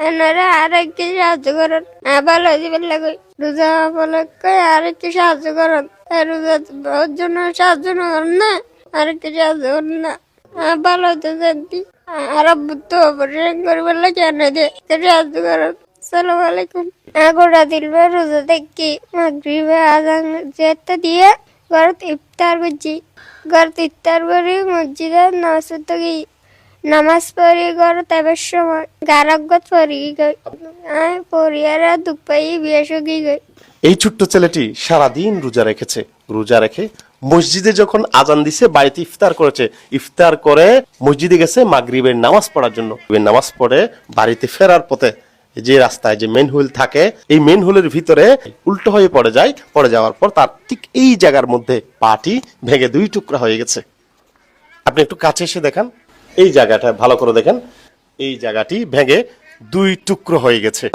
এনারা আর একটু সাহায্য করেন। ভালো দিবেন লাগে রোজা উপলক্ষে আর একটু সাহায্য করেন। রোজা জন্য সাহায্য করেন না, আর একটু সাহায্য করেন না। ভালো হতে জানতি আর বুদ্ধ অপারেশন করবার লাগে এনে দিয়ে সাহায্য করেন। আসসালামু আলাইকুম। গোটা দিলবে রোজা দেখি মাগরিবে আজান যেতে দিয়ে ঘরত ইফতার করছি। ঘরত ইফতার করে মসজিদে নামাজ পড়তে গিয়ে নামাজ পড়ি ঘর তাইবার সময় গারাগত পড়ি গই পরিয়ারা দুপাই বিয়ে সগি গই। এই ছোট্ট ছেলেটি সারাদিন রোজা রেখেছে। রোজা রেখে মসজিদে যখন আজান দিছে বাড়িতে ইফতার করেছে। ইফতার করে মসজিদে গেছে মাগরিবের নামাজ পড়ার জন্য। নামাজ পড়ে বাড়িতে ফেরার পথে যে রাস্তায় যে মেন হুইল থাকে, এই মেন হুইলের ভিতরে উল্টো হয়ে পড়ে যায়। পড়ে যাওয়ার পর তার ঠিক এই জায়গার মধ্যে পাটি ভেঙে 2 টুকরা হয়ে গেছে। আপনি একটু কাছে এসে দেখান, এই জায়গাটা ভালো করে দেখেন, এই জায়গাটি ভেঙে 2 টুকরো হয়ে গেছে।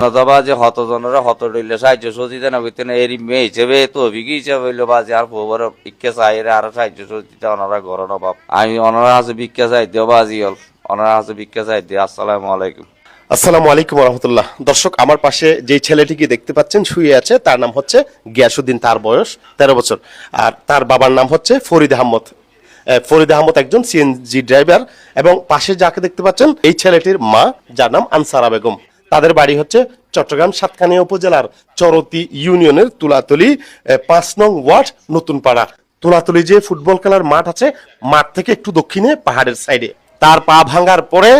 যে হতজনরা হত রইলে সাহায্য সহযোগিতা না করতে না এর মেয়ে হিসেবে তো অভিজ্ঞ হিসাবে হইলো বাজে আর খবর ইকে চাই আর সাহায্য সহযোগিতা ওনারা গরণ অভাব। আমি ওনারা আছে ভিক্ষা চাই দিও বাজি হল, ওনারা আছে ভিক্ষা চাই দিও। আসসালামু আলাইকুম। আসসালামু আলাইকুম রহমতুল্লাহ। দর্শক, আমার পাশে যে ছেলেটিকে দেখতে পাচ্ছেন শুয়ে আছে, তার নাম হচ্ছে গিয়াসউদ্দিন। তার বয়স 13 বছর। আর তার বাবার নাম হচ্ছে ফরিদ আহমদ। ফরিদ আহমদ একজন সিএনজি ড্রাইভার। এবং পাশে যাকে দেখতে পাচ্ছেন এই ছেলেটির মা, যার নাম আনসারা বেগম। তাদের বাড়ি হচ্ছে চট্টগ্রাম সাতকানিয়া উপজেলার চরতি ইউনিয়নের তুলাতলি 5 নং ওয়ার্ড নতুন পাড়া। তুলাতলি যে ফুটবল খেলার মাঠ আছে, মাঠ থেকে একটু দক্ষিণে পাহাড়ের সাইডে। তার পা ভাঙার পরে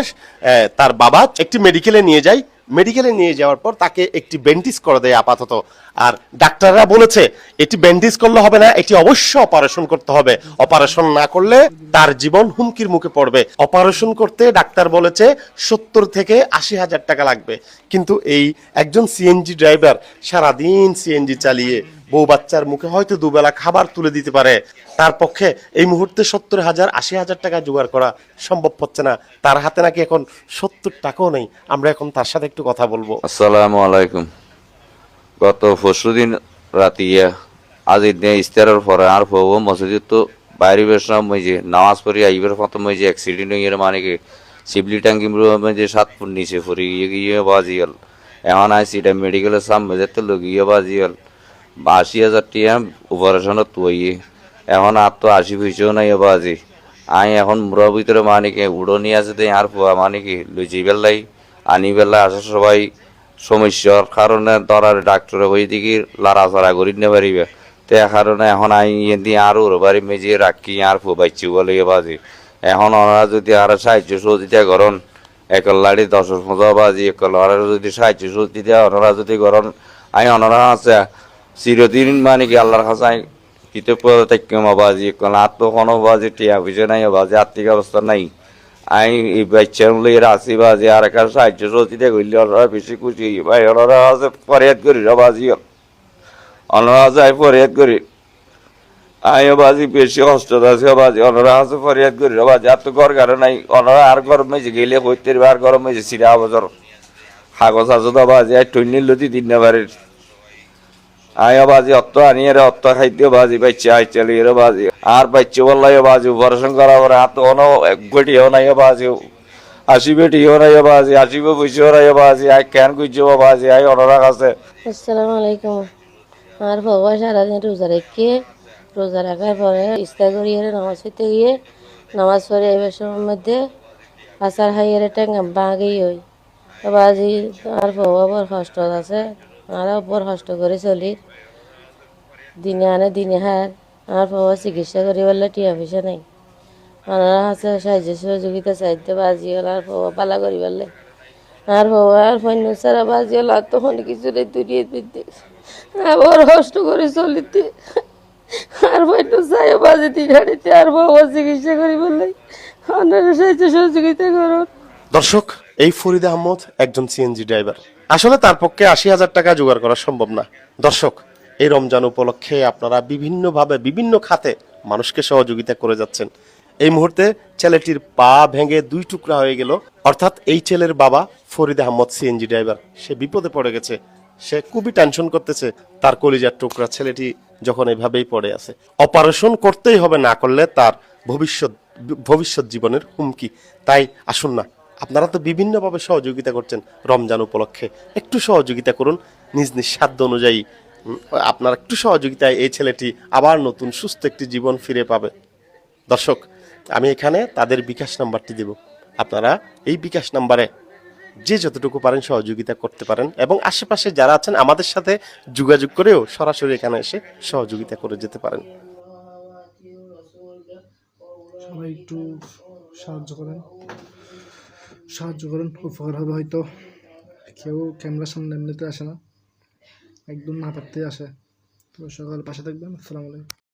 তার বাবা একটি মেডিকেলে নিয়ে যায়। মেডিকেলে নিয়ে যাওয়ার পর তাকে একটি ব্যান্ডেজ করে দেয় আপাতত। আর ডাক্তাররা বলেছে এটি ব্যান্ডেজ করলে হবে না, এটি অবশ্যই অপারেশন করতে হবে। অপারেশন না করলে তার জীবন হুমকির মুখে পড়বে। অপারেশন করতে ডাক্তার বলেছে 70 থেকে 80 হাজার টাকা লাগবে। কিন্তু এই একজন সিএনজি ড্রাইভার সারাদিন সিএনজি চালিয়ে বউ বাচ্চার মুখে হয়তো দুবেলা খাবার তুলে দিতে পারে, তার পক্ষে এই মুহূর্তে 70,000 80,000 টাকা জোগাড় করা সম্ভব হচ্ছে না। তার হাতে নাকি এখন 70 টাকাও নেই। আমরা এখন তার সাথে একটু কথা বলবো। আসসালামু আলাইকুম। গত পরশুদিন রাতে আজ ইস্তারের পরে আর হবো মসজিদ তো বাইরে বেশলাম ওই যে নামাজ পড়ি আইবার মতো ওই যে অ্যাক্সিডেন্ট হয়ে মানে কি শিবলি ট্যাঙ্কি যে 7 ফুট নিচে পড়ি গিয়ে বাজি হল। এমন আইসি এটা মেডিকেলের সামনে যেতে লোক গিয়ে বাজি হল 80,000 টাকা অপারেশনত তুই। এখন আর তো 80 পয়সাও নাই বাজি। আমি এখন মুড়ার ভিতরে মানে কি উড়নি আছে তাই আর পোয়া মানে কি লুচি বেলাই আনি বেলা আসে সবাই সমস্যার কারণে ধরার ডাক্তারে ওই দিকে লাড়াচাড়া করি নে পারিবে। তো কারণে এখন আমি দিয়ে আর ওর বাড়ি মেজিয়ে রাখি আর ফুবাইছি বলে বাজি। এখন ওনারা যদি আর সাহায্য সহযোগিতা করেন, একল লাড়ি 10 বাজি একল ওরা যদি সাহায্য সহযোগিতা ওনারা যদি করেন, আমি ওনারা আছে চিরদিন মানে কি আল্লাহর কাছে কিতে পরে থাকতাম বাজি একল আর তো কোনো বাজি টিয়া বুঝে নাই বাজি আর্থিক অবস্থা নাই। আমি এই বাচ্চার লইয়ের আসি বাজি আর একটা সাহায্য সহযোগিতা করলে ওনারা বেশি খুশি ভাই। ওনারা আছে ফরিয়াদ করি বাজি ওনারা আছে আমি ফরিয়াদ করি। আমিও বাজি বেশি কষ্ট আছে বাজি ওনারা আছে ফরিয়াদ করি বাজি আর তো ঘর ঘরে নাই। ওনারা আর গরম মেজে গেলে হইতে আর গরম মেজে সিরা বছর কাগজ আছে তো বাজি আর টুইনিল লতি 3 বাড়ির আয় বাজি অত আনিয়ে অত খাইতে বাজি বাচ্চা আইচালি বাজি আর বাচ্চা বললাই বাজি অপারেশন করা পরে আর তো কোনো গটিও নাই বাজি 80 বেটিও নাই বাজি 80 পয়সাও নাই বাজি আই কেন কইছো বাজি আই ওনারা কাছে। আসসালামু আলাইকুম। আর বাবা সারাদিন রোজা রেখে রোজা রাখার পরে ইস্তার করিয়ে নামাজ পড়তে গিয়ে নামাজ পড়ে এবার সময়ের মধ্যে আচার খাইয়ে ট্যাঙ্গা বাগেই হই বাজি। আর বাবা বড় কষ্ট আছে, আরও বড় কষ্ট করে চলি দিনে আনে দিনে হার। আর বাবা চিকিৎসা করি বললে টিয়া পয়সা নেই। ওনারা আছে সাহায্য সহযোগিতা চাইতে বাজি হল আর বাবা পালা করি বললে আর বাবা আর ফন্য সারা বাজি হল আর তখন কিছু নেই দূরিয়ে দিতে বড় কষ্ট করে চলিতে আর ফন্য চাই বাজি 3 হাড়িতে আর বাবা চিকিৎসা করি বললে ওনারা সাহায্য সহযোগিতা করুন। দর্শক, এই ফরিদ আহমদ একজন সিএনজি ড্রাইভার। আসলে তার পক্ষে 80,000 টাকা জোগাড় করা সম্ভব না। দর্শক, এই রমজান উপলক্ষে আপনারা বিভিন্নভাবে বিভিন্ন খাতে মানুষকে সহযোগিতা করে যাচ্ছেন। এই মুহূর্তে ছেলেটির পা ভেঙে 2 টুকরা হয়ে গেল। অর্থাৎ এই ছেলের বাবা ফরিদ আহমদ সিএনজি ড্রাইভার, সে বিপদে পড়ে গেছে। সে খুবই টেনশন করতেছে। তার কলিজার টুকরা ছেলেটি যখন এভাবেই পড়ে আছে, অপারেশন করতেই হবে, না করলে তার ভবিষ্যৎ জীবনের হুমকি। তাই আসুন না, আপনারা তো বিভিন্নভাবে সহযোগিতা করছেন রমজান উপলক্ষে, একটু সহযোগিতা করুন নিজ নিজ সাধ্য অনুযায়ী। আপনার একটু সহযোগিতায় এই ছেলেটি আবার নতুন সুস্থ একটি জীবন ফিরে পাবে। দর্শক, আমি এখানে তাদের বিকাশ নাম্বারটি দেব, আপনারা এই বিকাশ নাম্বারে যে যতটুকু পারেন সহযোগিতা করতে পারেন, এবং আশেপাশে যারা আছেন আমাদের সাথে যোগাযোগ করেও সরাসরি এখানে এসে সহযোগিতা করে যেতে পারেন। সবাই একটু সাহায্য করেন, উপকার হবে। হয়তো কেউ ক্যামেরার সামনে এমনিতে আসে না, একদম না পারতেই আসে। তো সকাল পাশে থাকবেন। আসসালামু আলাইকুম।